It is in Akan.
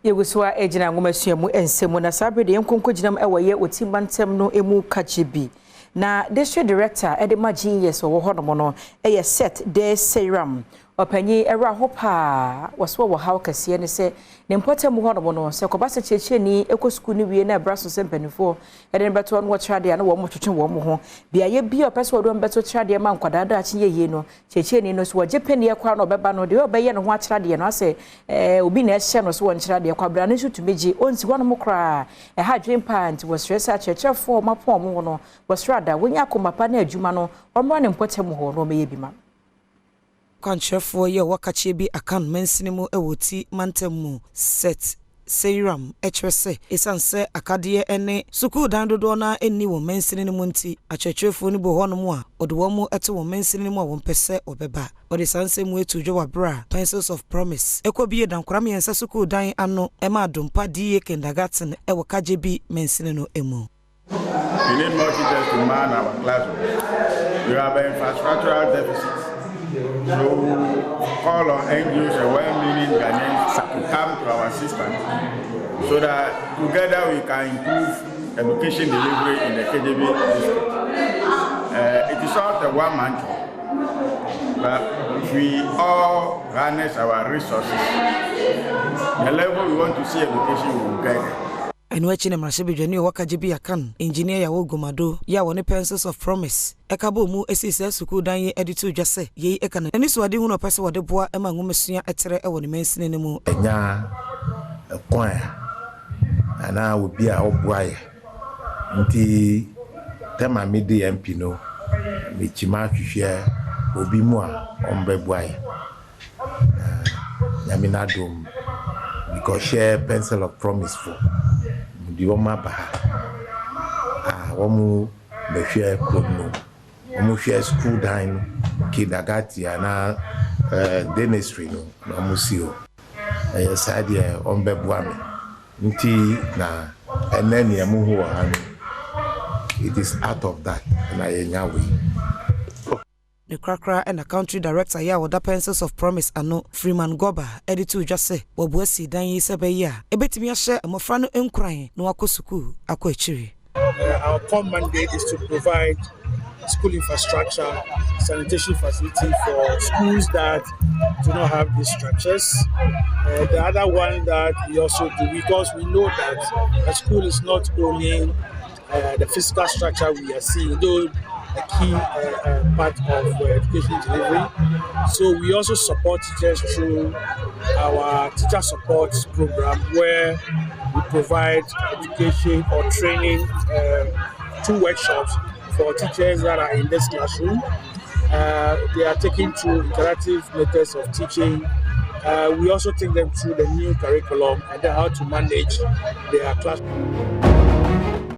Yeguswa ejina ngomasuamu ensemu na sabrede yenkonko ginam ewoye otimbantem no emu Kajebi na District Director Adom GES wo hono no eye set de serum opanyi era hopa waswo wo haw kase ne se ne mpotem hono no se kobase cheche ni ekosku ni wie na braso sempanifo eden beto no wo trade na wo motwetwe wo mo ho bia ye bi opese wo beto trade ma nkwadada achi ye no cheche ni no so wogepeni ekwa no beba no de obeye no ho atrade no ase obi na ehye no so wo ntrade ekwa bra ne so tumeji onti hono mo kra ha dream pant wo stress a cheche fo mapom ho no wo strada wonya komapa na adwuma no omra ne mpotem ho no meye bi ma Conchefo ye Kajebi akan mensinimu ewoti mantemu set serum HRC esanse akadie ene suku dan dodo na eni wo mensinimu nti achechefo ni bo hono a odewo mu ete wo mensinimu a wo mpese obeba ode sanse mu etu dwo wabra pencils of promise ekobie dan kram yensa suku dan ano ema dompa die kindergarten ewo Kajebi mensininu emu. We need more teachers to man our classroom. We have an infrastructural deficit. So call on NGOs and well-meaning Ghanaians to come to our assistance so that together we can improve education delivery in the Kajebi district. It is not a one-man job, but if we all harness our resources, the level we want to see education will get there. Enu echi ne mrashebi dwani wo Kajebi akan engineer ya wo Gomado ya wo ne pencils of promise ekabo mu esise suku dan ye editu dwase ye ekana eni so ade hu no pese wo de boa ema ngomesua etere ewo ne mensine ne mu enya ekwan ana obi a oboa ye nti tema midi MP no mechima hwehwe obi mu a ombeboa ye nyamina dom because share pencil of promise for the Omaba Omu the share promo Omu share school dine kindergarten and dentistry no Omusio side here on Bebuame Nti na and then it is out of that and I the Krakra and the country director ya with the pencils of promise ano Freeman Goba editu jase bobuasi dan yi sebeya ebetimi ahye amofra no enkran no akosuku akoachiri. Our core mandate is to provide school infrastructure, sanitation facility for schools that do not have these structures. The other one that we also do, because we know that a school is not only the physical structure we are seeing, though a key part of education delivery. So we also support teachers through our teacher support program, where we provide education or training through workshops for teachers that are in this classroom. They are taken through interactive methods of teaching. We also take them through the new curriculum and how to manage their classroom.